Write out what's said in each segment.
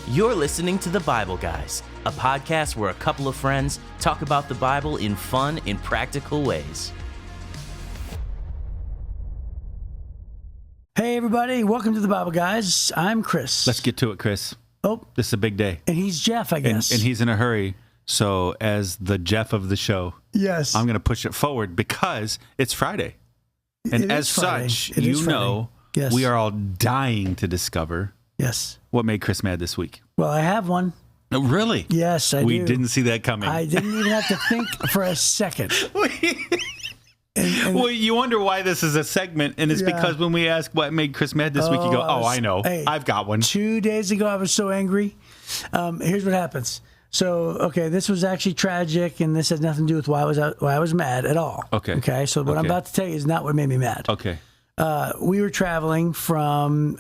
You're listening to The Bible Guys, a podcast where a couple of friends talk about the Bible in fun and practical ways. Hey, everybody. Welcome to The Bible Guys. I'm Chris. Let's get to it, Chris. Oh. This is a big day. And he's Jeff, I guess. And he's in a hurry. So as the Jeff of the show, yes, I'm going to push it forward because it's Friday. And as such, you know, yes, we are all dying to discover what made Chris mad this week. Well, I have one. Oh, really? Yes, I do. We didn't see that coming. I didn't even have to think for a second. Well, you wonder why this is a segment, and it's because when we ask what made Chris mad this week, you go, I know. Hey, I've got one. 2 days ago, I was so angry. Here's what happens. So, okay, this was actually tragic, and this has nothing to do with why I was mad at all. Okay. So what I'm about to tell you is not what made me mad. Okay. We were traveling from,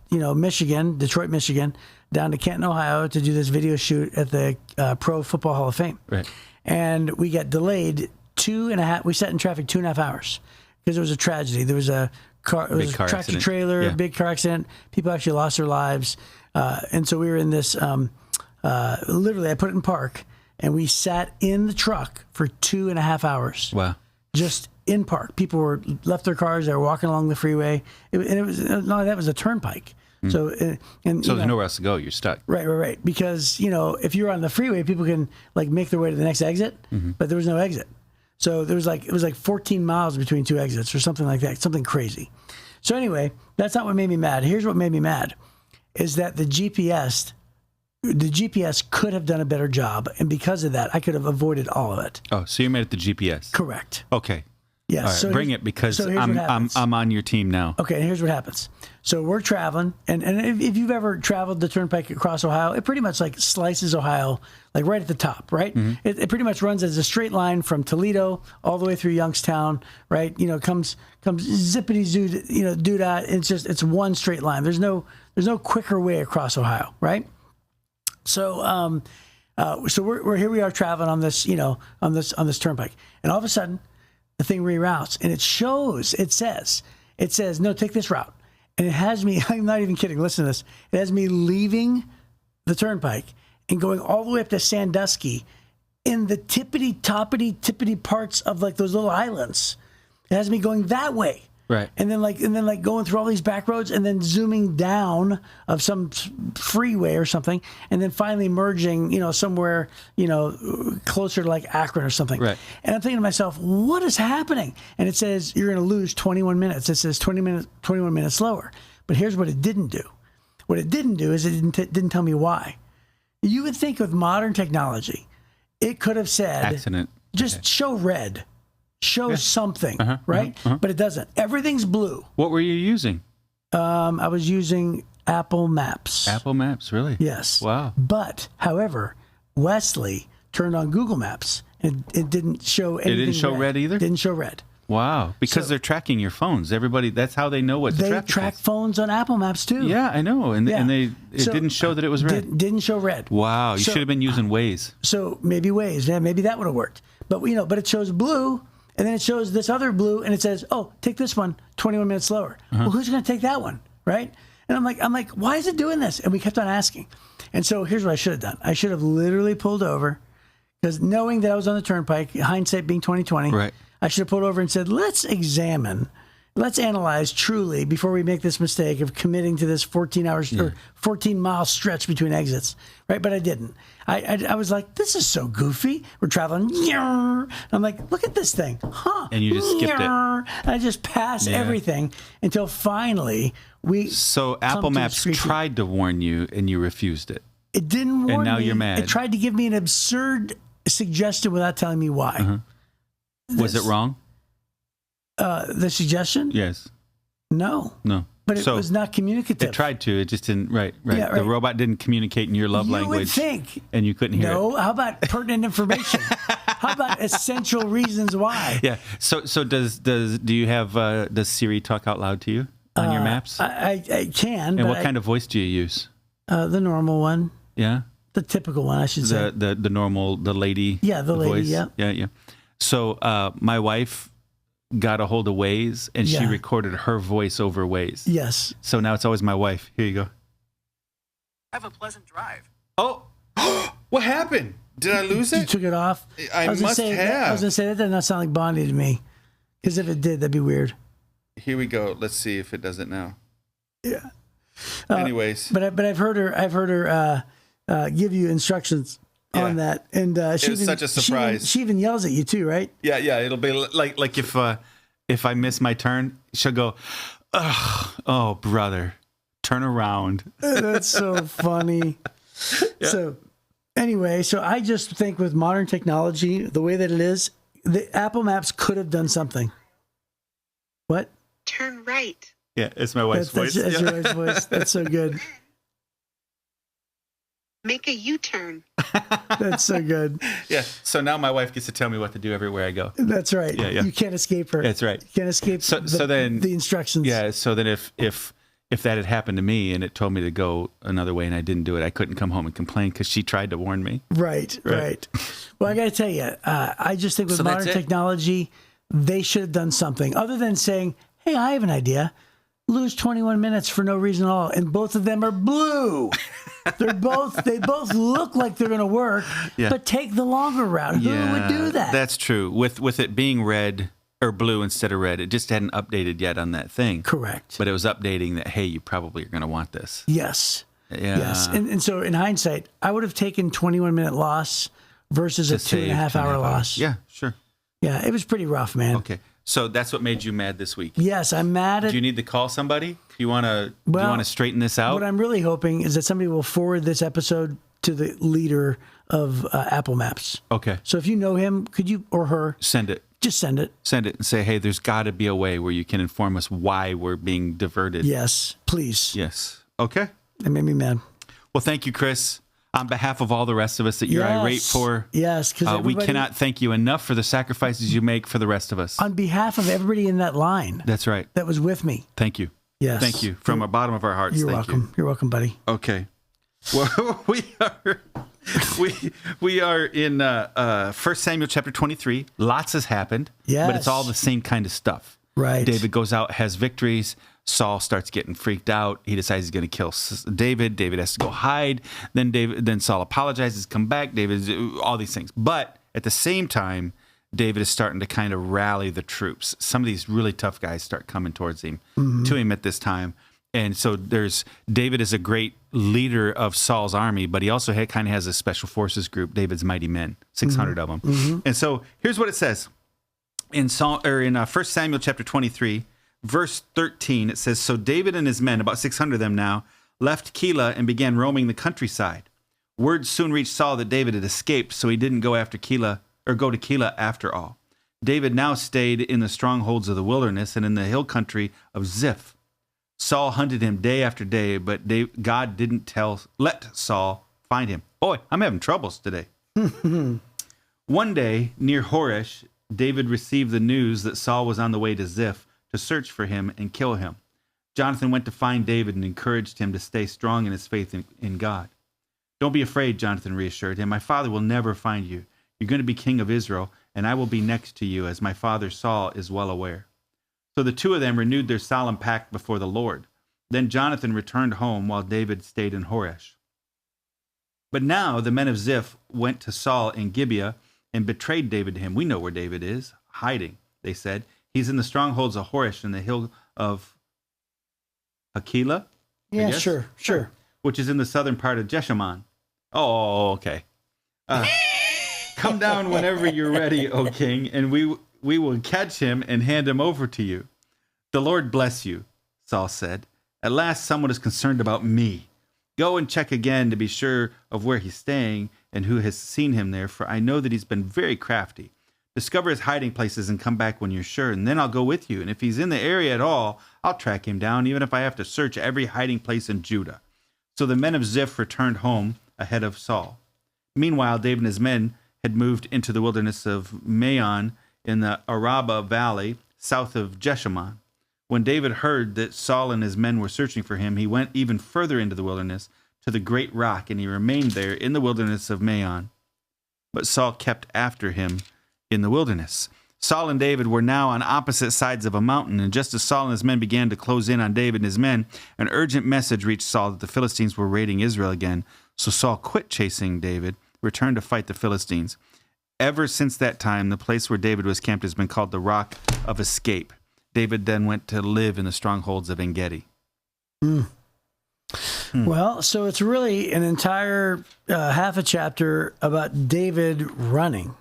Michigan, Detroit, Michigan, down to Canton, Ohio to do this video shoot at the Pro Football Hall of Fame. Right. And we got delayed 2.5. We sat in traffic 2.5 hours because there was a tragedy. There was a car, it was a tractor trailer, big car accident. People actually lost their lives. And so we were in this, literally, I put it in park, and we sat in the truck for 2.5 hours. Wow. Just in park. People left their cars. They were walking along the freeway. It was a turnpike. So there's nowhere else to go. You're stuck. Right. Because, if you're on the freeway, people can make their way to the next exit, but there was no exit. So it was like 14 miles between two exits or something like that, something crazy. So anyway, that's not what made me mad. Here's what made me mad is that the GPS could have done a better job. And because of that, I could have avoided all of it. Oh, so you're mad at the GPS? Correct. Okay. Yes. All right, so bring it because I'm on your team now. Okay, and here's what happens. So we're traveling, and if you've ever traveled the turnpike across Ohio, it pretty much slices Ohio right at the top, right? Mm-hmm. It pretty much runs as a straight line from Toledo all the way through Youngstown, right? Comes zippity zoo, doodah. It's one straight line. There's no quicker way across Ohio, right? So we're here. We are traveling on this, on this turnpike, and all of a sudden, the thing reroutes, and it says, no, take this route. And it has me, I'm not even kidding, listen to this. It has me leaving the turnpike and going all the way up to Sandusky in the tippity parts of those little islands. It has me going that way. Right. And then going through all these back roads and then zooming down of some freeway or something, and then finally merging, somewhere, closer to Akron or something. Right. And I'm thinking to myself, what is happening? And it says you're going to lose 21 minutes. It says 21 minutes slower. But here's what it didn't do. What it didn't do is it didn't tell me why. You would think with modern technology, it could have said, accident. Just show red. Show something, right? But it doesn't. Everything's blue. What were you using? I was using Apple Maps. Apple Maps, really? Yes. Wow. But, however, Wesley turned on Google Maps, and it didn't show anything. It didn't show red either? Didn't show red. Wow. Because they're tracking your phones. Everybody, that's how they know what the traffic is. They track phones on Apple Maps, too. Yeah, I know. And it didn't show that it was red. Didn't show red. Wow. You should have been using Waze. So maybe Waze. Yeah, maybe that would have worked. But, but it shows blue. And then it shows this other blue, and it says, "Oh, take this one, 21 minutes slower." Well, who's going to take that one, right? And I'm like, why is it doing this? And we kept on asking. And so here's what I should have done. I should have literally pulled over, because knowing that I was on the turnpike, hindsight being 2020, right. I should have pulled over and said, let's analyze truly before we make this mistake of committing to this 14-mile stretch between exits, right? But I didn't. I was like, this is so goofy. We're traveling. I'm like, look at this thing. And you just skipped it. And I just passed everything until finally So Apple Maps tried to warn you, and you refused it. It didn't warn me. And now you're mad. It tried to give me an absurd suggestion without telling me why. Was it wrong? The suggestion? Yes. No. But it was not communicative. It tried to. It just didn't. Right. Yeah, The robot didn't communicate in your love language. You would think. And you couldn't hear it. No. How about pertinent information? How about essential reasons why? Yeah. So do you have does Siri talk out loud to you on your maps? I can. And what kind of voice do you use? The normal one. Yeah. The typical one, I should say. The normal, the lady. Yeah, the lady. Voice. Yeah. So my wife got a hold of Waze, and she recorded her voice over Waze. Yes. So now it's always my wife. Here you go. Have a pleasant drive. Oh, what happened? Did I lose You it? took it off? I was must gonna say, have. I was going to say, that does not sound like Bonnie to me. Because if it did, that'd be weird. Here we go. Let's see if it does it now. Yeah. Anyways. But I've heard her give you instructions on that. And she was even, such a surprise. She even yells at you too, right? Yeah. It'll be like if I miss my turn, she'll go, ugh, oh, brother, turn around. That's so funny. Yeah. So anyway, I just think with modern technology, the way that it is, the Apple Maps could have done something. What? Turn right. Yeah, it's my wife's voice. That's your wife's voice. That's so good. Make a U-turn. That's so good. Yeah. So now my wife gets to tell me what to do everywhere I go. That's right. Yeah. You can't escape her. That's right. You can't escape the instructions. Yeah. So then if that had happened to me and it told me to go another way and I didn't do it, I couldn't come home and complain because she tried to warn me. Right. Well, I got to tell you, I just think with modern technology, they should have done something other than saying, hey, I have an idea. Lose 21 minutes for no reason at all. And both of them are blue. They both look like they're going to work, but take the longer route. Who would do that? That's true. With it being red or blue instead of red, it just hadn't updated yet on that thing. Correct. But it was updating that, hey, you probably are going to want this. Yes. Yeah. Yes. And so in hindsight, I would have taken 21-minute loss versus a 2.5 hour loss. Yeah, sure. Yeah, it was pretty rough, man. Okay. So that's what made you mad this week. Yes, I'm mad at... Do you need to call somebody? Do you want to straighten this out? What I'm really hoping is that somebody will forward this episode to the leader of Apple Maps. Okay. So if you know him, could you, or her... Send it. Just send it. Send it and say, hey, there's got to be a way where you can inform us why we're being diverted. Yes, please. Yes. Okay. It made me mad. Well, thank you, Chris. On behalf of all the rest of us that you're irate for, because we cannot thank you enough for the sacrifices you make for the rest of us. On behalf of everybody in that line. That's right. That was with me. Thank you. Yes. Thank you. From the bottom of our hearts. You're welcome. You're welcome, buddy. Okay. Well, we are in 1 Samuel chapter 23. Lots has happened, but it's all the same kind of stuff. Right. David goes out, has victories. Saul starts getting freaked out. He decides he's going to kill David. David has to go hide. Then Saul apologizes, come back. David, all these things. But at the same time, David is starting to kind of rally the troops. Some of these really tough guys start coming towards him, to him at this time. And so David is a great leader of Saul's army, but he also kind of has a special forces group, David's mighty men, 600 of them. Mm-hmm. And so here's what it says in 1 Samuel chapter 23, verse 13. It says, so David and his men, about 600 of them now, left Keilah and began roaming the countryside. Word soon reached Saul that David had escaped, so he didn't go to Keilah after all. David now stayed in the strongholds of the wilderness and in the hill country of Ziph. Saul hunted him day after day, but God didn't let Saul find him. Boy, I'm having troubles today. One day, near Horesh, David received the news that Saul was on the way to Ziph to search for him and kill him. Jonathan went to find David and encouraged him to stay strong in his faith in God. Don't be afraid, Jonathan reassured him. My father will never find you. You're going to be king of Israel, and I will be next to you, as my father Saul is well aware. So the two of them renewed their solemn pact before the Lord. Then Jonathan returned home while David stayed in Horesh. But now the men of Ziph went to Saul in Gibeah and betrayed David to him. We know where David is, hiding, they said. He's in the strongholds of Horesh in the hill of Hakilah. Yeah, sure. Which is in the southern part of Jeshimon. Oh, okay. Come down whenever you're ready, O king, and we will catch him and hand him over to you. The Lord bless you, Saul said. At last someone is concerned about me. Go and check again to be sure of where he's staying and who has seen him there, for I know that he's been very crafty. Discover his hiding places and come back when you're sure, and then I'll go with you. And if he's in the area at all, I'll track him down, even if I have to search every hiding place in Judah. So the men of Ziph returned home ahead of Saul. Meanwhile, David and his men had moved into the wilderness of Maon in the Araba Valley, south of Jeshimon. When David heard that Saul and his men were searching for him, he went even further into the wilderness to the great rock, and he remained there in the wilderness of Maon. But Saul kept after him in the wilderness. Saul and David were now on opposite sides of a mountain, and just as Saul and his men began to close in on David and his men, an urgent message reached Saul that the Philistines were raiding Israel again. So Saul quit chasing David, returned to fight the Philistines. Ever since that time, the place where David was camped has been called the Rock of Escape. David then went to live in the strongholds of En-Gedi. Well, so it's really an entire half a chapter about David running.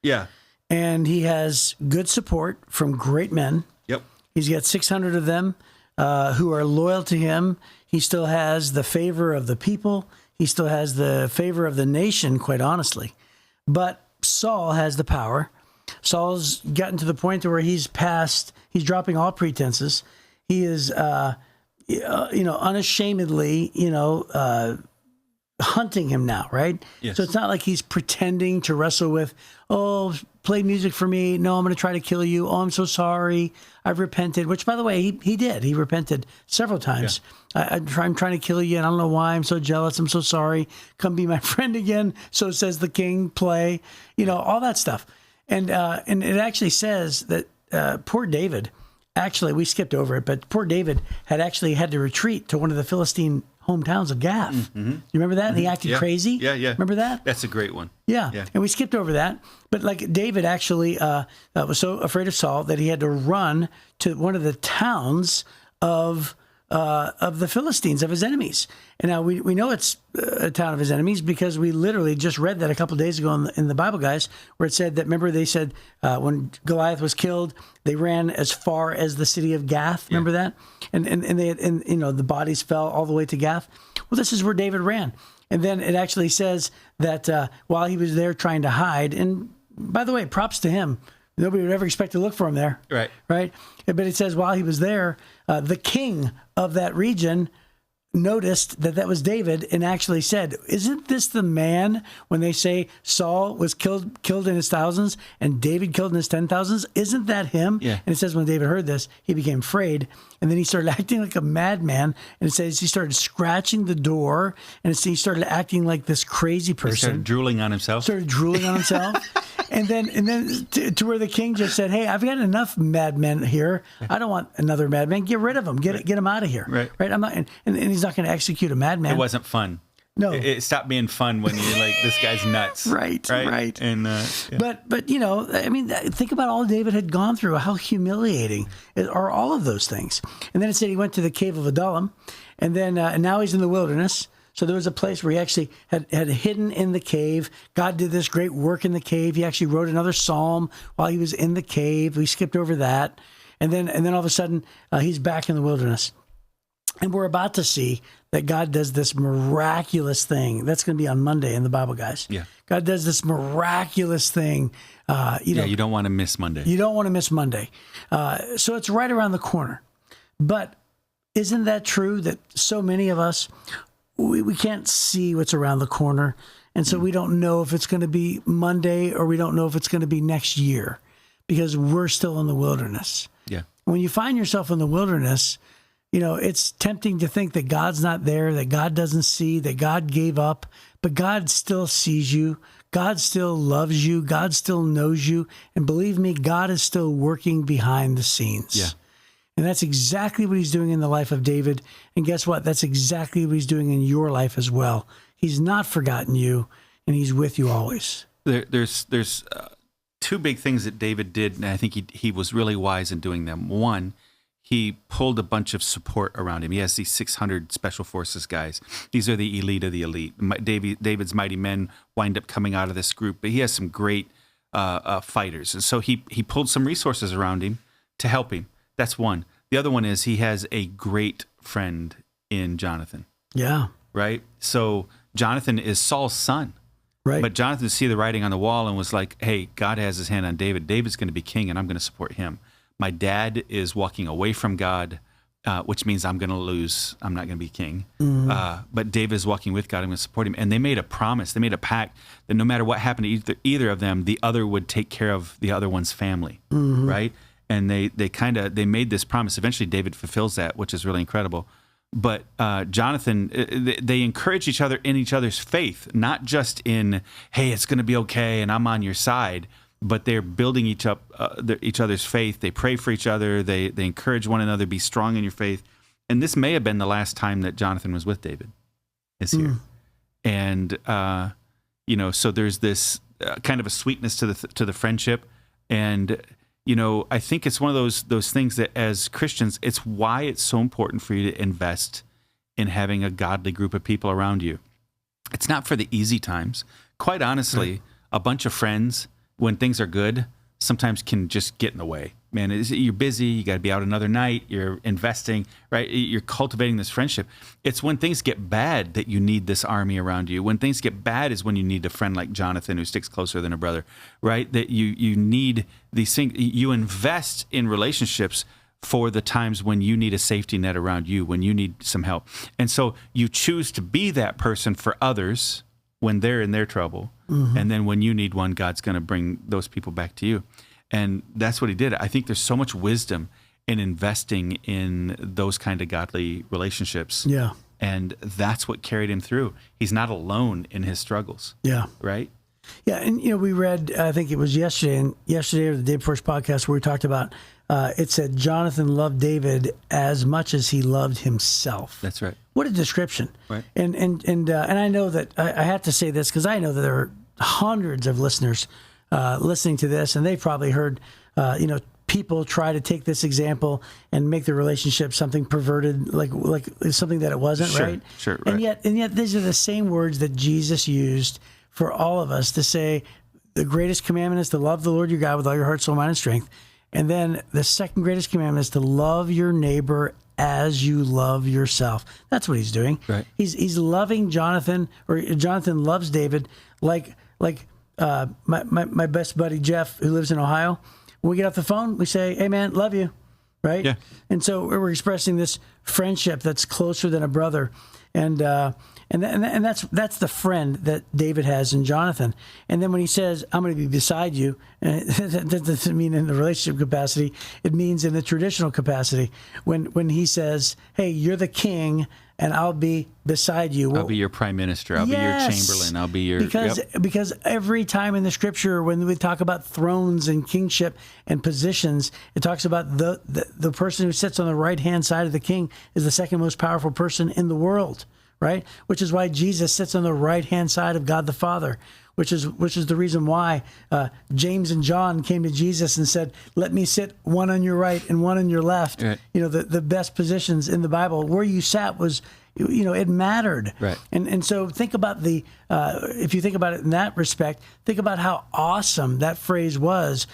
Yeah. And he has good support from great men. Yep. He's got 600 of them who are loyal to him. He still has the favor of the people. He still has the favor of the nation, quite honestly. But Saul has the power. Saul's gotten to the point where he's dropping all pretenses. He is, unashamedly, hunting him now, right? Yes. So it's not like he's pretending to wrestle with, oh, play music for me. No, I'm going to try to kill you. Oh, I'm so sorry. I've repented, which, by the way, he did. He repented several times. Yeah. I'm trying to kill you, and I don't know why. I'm so jealous. I'm so sorry. Come be my friend again. So says the king, play, all that stuff. And it actually says that poor David, actually, we skipped over it, but poor David had to retreat to one of the Philistine hometowns of Gath. Mm-hmm. You remember that? And he acted crazy? Yeah. Remember that? That's a great one. Yeah. And we skipped over that. But like David actually was so afraid of Saul that he had to run to one of the towns of the Philistines, of his enemies. And now we know it's a town of his enemies because we literally just read that a couple of days ago in the Bible, guys, where it said that, remember they said when Goliath was killed, they ran as far as the city of Gath. Remember that? And the bodies fell all the way to Gath. Well, this is where David ran. And then it actually says that while he was there trying to hide, and by the way, props to him. Nobody would ever expect to look for him there. Right. But it says while he was there, the king of that region noticed that was David and actually said, isn't this the man when they say Saul was killed in his thousands and David killed in his 10,000s? Isn't that him? Yeah. And it says when David heard this, he became afraid. And then he started acting like a madman. And it says he started scratching the door. And he started acting like this crazy person. He started drooling on himself. And then to where the king just said, hey, I've got enough madmen here. I don't want another madman. Get rid of him. Get him out of here. Right. I'm not, and he's not going to execute a madman. It wasn't fun. No. It stopped being fun when you're like, this guy's nuts. Right. And But think about all David had gone through. How humiliating are all of those things. And then it said he went to the cave of Adullam, and then and now he's in the wilderness. So there was a place where he actually had hidden in the cave. God did this great work in the cave. He actually wrote another psalm while he was in the cave. We skipped over that. And then all of a sudden, he's back in the wilderness. And we're about to see that God does this miraculous thing. That's going to be on Monday in the Bible, guys. Yeah. God does this miraculous thing. You don't want to miss Monday. You don't want to miss Monday. So it's right around the corner. But isn't that true that so many of us, we can't see what's around the corner. And so we don't know if it's going to be Monday or we don't know if it's going to be next year because we're still in the wilderness. Yeah. When you find yourself in the wilderness, it's tempting to think that God's not there, that God doesn't see, that God gave up, but God still sees you. God still loves you. God still knows you. And believe me, God is still working behind the scenes. Yeah. And that's exactly what he's doing in the life of David. And guess what? That's exactly what he's doing in your life as well. He's not forgotten you, and he's with you always. There's two big things that David did, and I think he was really wise in doing them. One, he pulled a bunch of support around him. He has these 600 special forces guys. These are the elite of the elite. David's mighty men wind up coming out of this group, but he has some great fighters. And so he pulled some resources around him to help him. That's one. The other one is he has a great friend in Jonathan. Yeah. Right? So Jonathan is Saul's son. Right. But Jonathan see the writing on the wall and was like, hey, God has his hand on David. David's going to be king, and I'm going to support him. My dad is walking away from God, which means I'm going to lose. I'm not going to be king. Mm-hmm. But David is walking with God. I'm going to support him. And they made a promise. They made a pact that no matter what happened to either of them, the other would take care of the other one's family. Mm-hmm. Right? And they made this promise. Eventually, David fulfills that, which is really incredible. But Jonathan, they encourage each other in each other's faith, not just in, hey, it's going to be okay, and I'm on your side. but they're building each other's faith. They pray for each other. They encourage one another. Be strong in your faith. And this may have been the last time that Jonathan was with David. Is here, and so there's this kind of a sweetness to the friendship, and I think it's one of those things that as Christians, it's why it's so important for you to invest in having a godly group of people around you. It's not for the easy times. Quite honestly, a bunch of friends, when things are good, sometimes can just get in the way. Man, you're busy, you got to be out another night, you're investing, right? You're cultivating this friendship. It's when things get bad that you need this army around you. When things get bad is when you need a friend like Jonathan who sticks closer than a brother, right? That you need these things. You invest in relationships for the times when you need a safety net around you, when you need some help. And so you choose to be that person for others when they're in their trouble. And then when you need one, God's going to bring those people back to you. And that's what he did. I think there's so much wisdom in investing in those kind of godly relationships. Yeah. And that's what carried him through. He's not alone in his struggles. Yeah. Right? Yeah. And, we read, I think it was yesterday or the day before's podcast where we talked about, it said Jonathan loved David as much as he loved himself. That's right. What a description. Right. And I know that I have to say this because I know that there are hundreds of listeners listening to this, and they've probably heard, people try to take this example and make the relationship something perverted, like something that it wasn't, Sure, right? sure, right. And yet these are the same words that Jesus used for all of us to say the greatest commandment is to love the Lord your God with all your heart, soul, mind, and strength. And then the second greatest commandment is to love your neighbor as you love yourself. That's what he's doing. Right. He's loving Jonathan, or Jonathan loves David like my best buddy Jeff, who lives in Ohio. When we get off the phone, we say, "Hey man, love you," right? Yeah. And so we're expressing this friendship that's closer than a brother, and that's the friend that David has in Jonathan. And then when he says, "I'm going to be beside you," that doesn't mean in the relationship capacity. It means in the traditional capacity. When he says, "Hey, you're the king, and I'll be beside you." I'll be your prime minister. I'll be your chamberlain. I'll be your... Because every time in the scripture, when we talk about thrones and kingship and positions, it talks about the person who sits on the right-hand side of the king is the second most powerful person in the world, right? Which is why Jesus sits on the right-hand side of God the Father, which is the reason why James and John came to Jesus and said, "Let me sit one on your right and one on your left." Right. The best positions in the Bible. Where you sat was, it mattered. Right. And so think about if you think about it in that respect, think about how awesome that phrase was,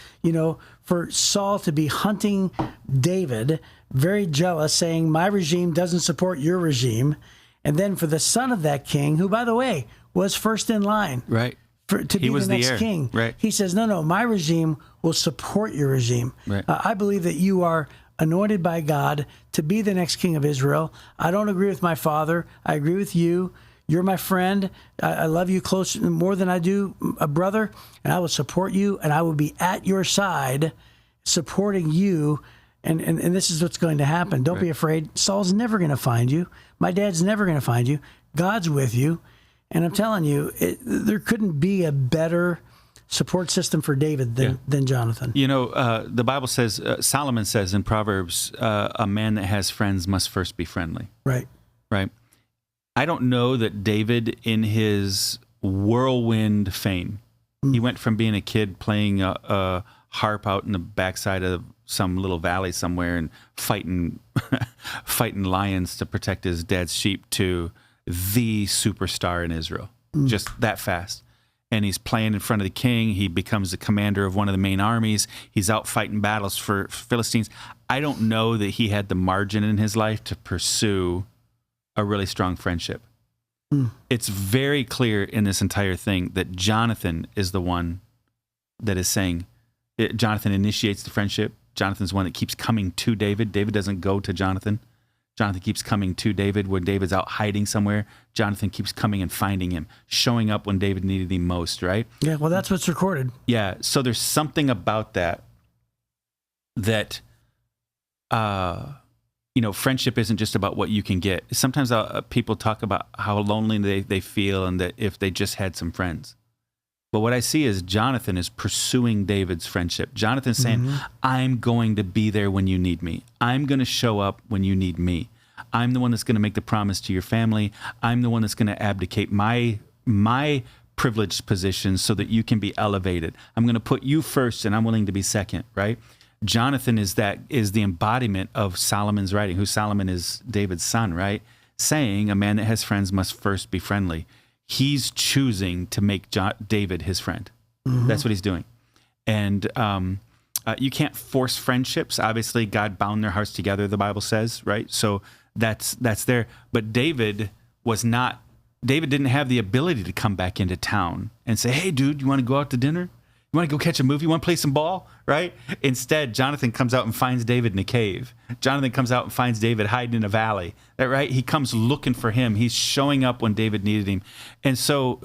for Saul to be hunting David, very jealous, saying, "My regime doesn't support your regime." And then for the son of that king, who, by the way, was first in line. Right. To be the next king. Right. He says, no, my regime will support your regime. Right. I believe that you are anointed by God to be the next king of Israel. I don't agree with my father. I agree with you. You're my friend. I love you more than I do a brother, and I will support you, and I will be at your side supporting you. And this is what's going to happen. Don't be afraid. Saul's never going to find you. My dad's never going to find you. God's with you. And I'm telling you, there couldn't be a better support system for David than Jonathan. The Bible says, Solomon says in Proverbs, a man that has friends must first be friendly. Right. Right. I don't know that David, in his whirlwind fame, he went from being a kid playing a harp out in the backside of some little valley somewhere and fighting lions to protect his dad's sheep to the superstar in Israel, just that fast. And he's playing in front of the king. He becomes the commander of one of the main armies. He's out fighting battles for Philistines. I don't know that he had the margin in his life to pursue a really strong friendship. It's very clear in this entire thing that Jonathan is the one that is saying, Jonathan initiates the friendship. Jonathan's the one that keeps coming to David. David doesn't go to Jonathan. Jonathan keeps coming to David when David's out hiding somewhere. Jonathan keeps coming and finding him, showing up when David needed him most, right? Yeah, well, that's what's recorded. Yeah, so there's something about that friendship isn't just about what you can get. Sometimes people talk about how lonely they feel and that if they just had some friends. But what I see is Jonathan is pursuing David's friendship. Jonathan's saying, I'm going to be there when you need me. I'm going to show up when you need me. I'm the one that's going to make the promise to your family. I'm the one that's going to abdicate my privileged position so that you can be elevated. I'm going to put you first and I'm willing to be second, right? Jonathan is the embodiment of Solomon's writing, who Solomon is David's son, right? Saying a man that has friends must first be friendly. He's choosing to make David his friend. That's what he's doing. And you can't force friendships. Obviously, God bound their hearts together, the Bible says, right? So that's there. But David didn't have the ability to come back into town and say, hey, dude, you want to go out to dinner? You want to go catch a movie? You want to play some ball? Right? Instead, Jonathan comes out and finds David in a cave. Jonathan comes out and finds David hiding in a valley. Right? He comes looking for him. He's showing up when David needed him. And so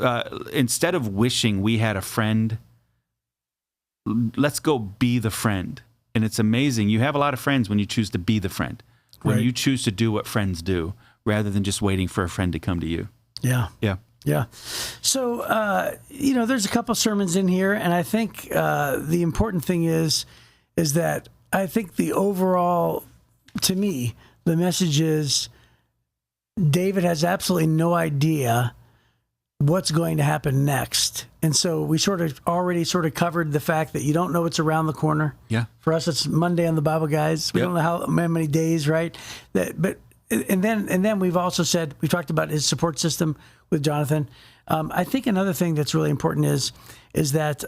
instead of wishing we had a friend, let's go be the friend. And it's amazing. You have a lot of friends when you choose to be the friend, when you choose to do what friends do, rather than just waiting for a friend to come to you. Yeah. Yeah. Yeah. So, there's a couple sermons in here, and I think the important thing is that I think the overall, to me, the message is David has absolutely no idea what's going to happen next. And so we already covered the fact that you don't know what's around the corner. Yeah. For us, it's Monday on the Bible Guys. We don't know how many days, right? And then we've also said, we talked about his support system with Jonathan. I think another thing that's really important is that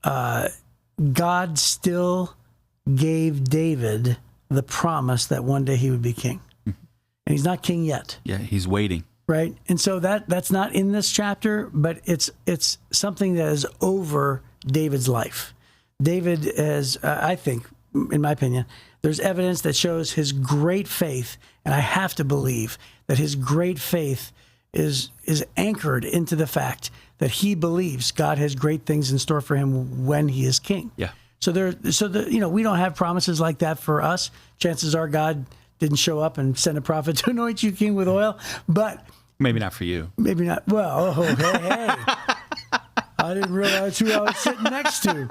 God still gave David the promise that one day he would be king. And he's not king yet. Yeah, he's waiting. Right? And so that's not in this chapter, but it's something that is over David's life. David is, I think, in my opinion, there's evidence that shows his great faith, and I have to believe that his great faith is anchored into the fact that he believes God has great things in store for him when he is king. Yeah. So we don't have promises like that for us. Chances are God didn't show up and send a prophet to anoint you king with oil, but maybe not for you. Maybe not. Well, hey. I didn't realize who I was sitting next to.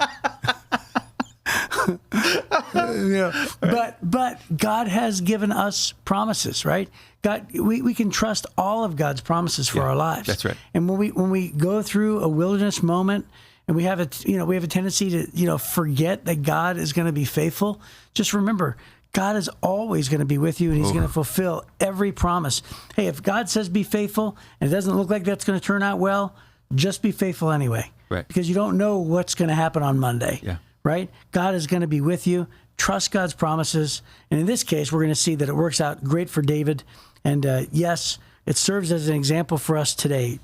But God has given us promises, right? God, we can trust all of God's promises for our lives. That's right. And when we go through a wilderness moment, and we have a tendency to forget that God is going to be faithful. Just remember, God is always going to be with you, and he's going to fulfill every promise. Hey, if God says be faithful, and it doesn't look like that's going to turn out well, just be faithful anyway. Right. Because you don't know what's going to happen on Monday. Yeah. Right? God is going to be with you. Trust God's promises. And in this case, we're going to see that it works out great for David. And yes, it serves as an example for us today.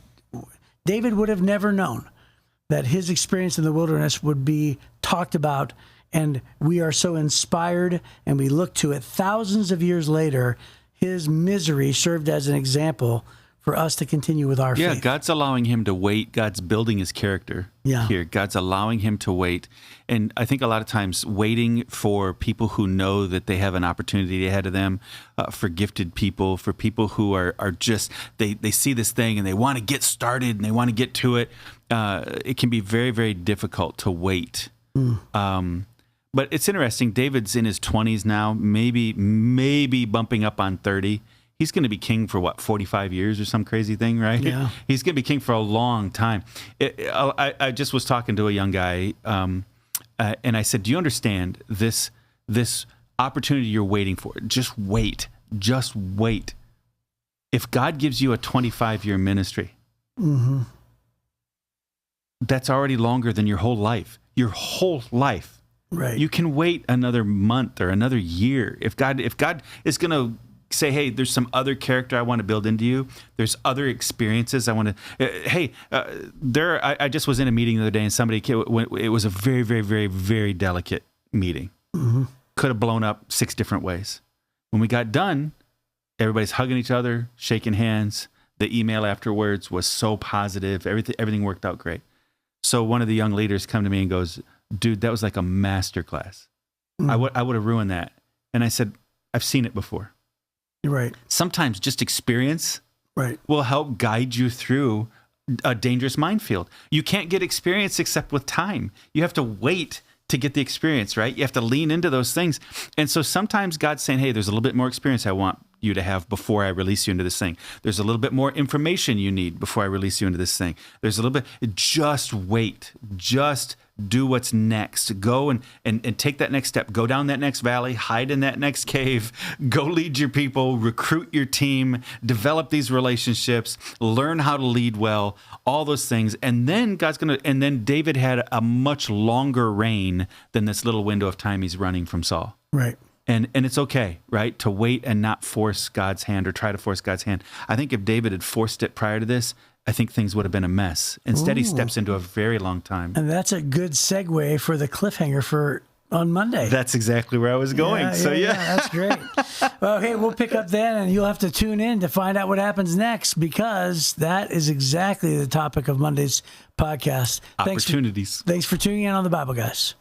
David would have never known that his experience in the wilderness would be talked about, and we are so inspired, and we look to it thousands of years later. His misery served as an example for us to continue with our faith. Yeah, God's allowing him to wait. God's building his character here. God's allowing him to wait. And I think a lot of times waiting for people who know that they have an opportunity ahead of them, for gifted people, for people who are just, they see this thing and they want to get started and they want to get to it. It can be very, very difficult to wait. But it's interesting. David's in his 20s now, maybe bumping up on 30. He's going to be king for 45 years or some crazy thing, right? Yeah. He's going to be king for a long time. I just was talking to a young guy, and I said, do you understand this opportunity you're waiting for? Just wait. If God gives you a 25-year ministry, that's already longer than your whole life. Your whole life. Right. You can wait another month or another year. If God is going to say, hey, there's some other character I want to build into you. There's other experiences I want to. I just was in a meeting the other day, and somebody. It was a very, very, very, very delicate meeting. Could have blown up 6 different ways. When we got done, everybody's hugging each other, shaking hands. The email afterwards was so positive. Everything worked out great. So one of the young leaders come to me and goes, dude, that was like a master class. I would have ruined that. And I said, I've seen it before. Right. Sometimes just experience will help guide you through a dangerous minefield. You can't get experience except with time. You have to wait to get the experience, right? You have to lean into those things. And so sometimes God's saying, hey, there's a little bit more experience I want you to have before I release you into this thing. There's a little bit more information you need before I release you into this thing. There's a little bit, just wait. Just do what's next. Go and take that next step. Go down that next valley, hide in that next cave, go lead your people, recruit your team, develop these relationships, learn how to lead well, all those things. And then then David had a much longer reign than this little window of time he's running from Saul. Right. And it's okay, right, to wait and not force God's hand or try to force God's hand. I think if David had forced it prior to this, I think things would have been a mess. Instead, he steps into a very long time. And that's a good segue for the cliffhanger for on Monday. That's exactly where I was going. Yeah. That's great. Well, okay, we'll pick up then, and you'll have to tune in to find out what happens next, because that is exactly the topic of Monday's podcast. Opportunities. Thanks for tuning in on the Bible Guys.